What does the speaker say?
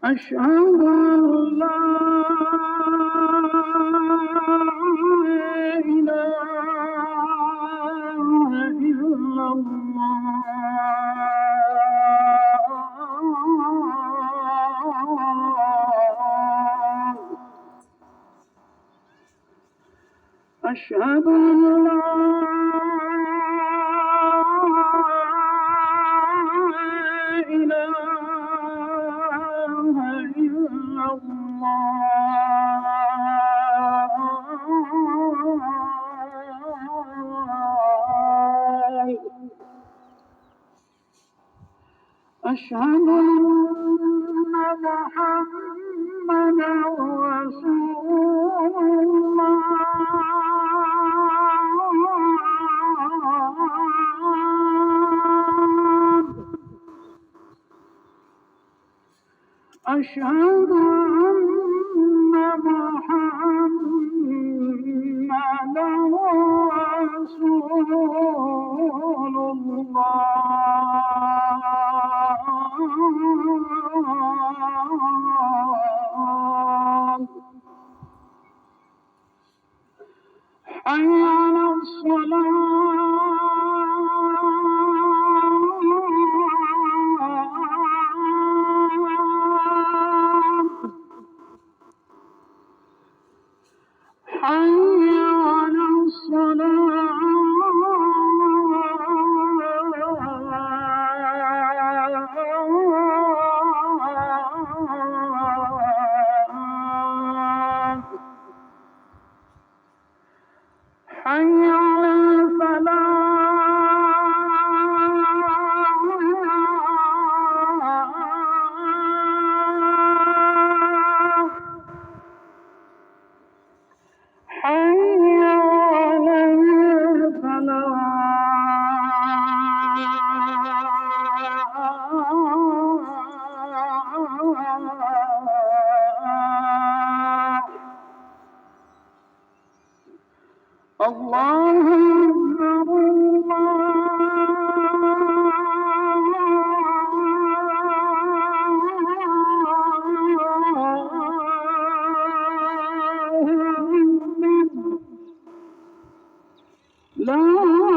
أشهد أن لا إله إلا الله أشهد أن لا إله إلا الله أشهد أن محمدا رسول الله أشهد أن محمدا رسول الله حي على الصلاة حي على الصلاة حي على الفلاح حي على الفلاح الله أكبر الله أكبر لا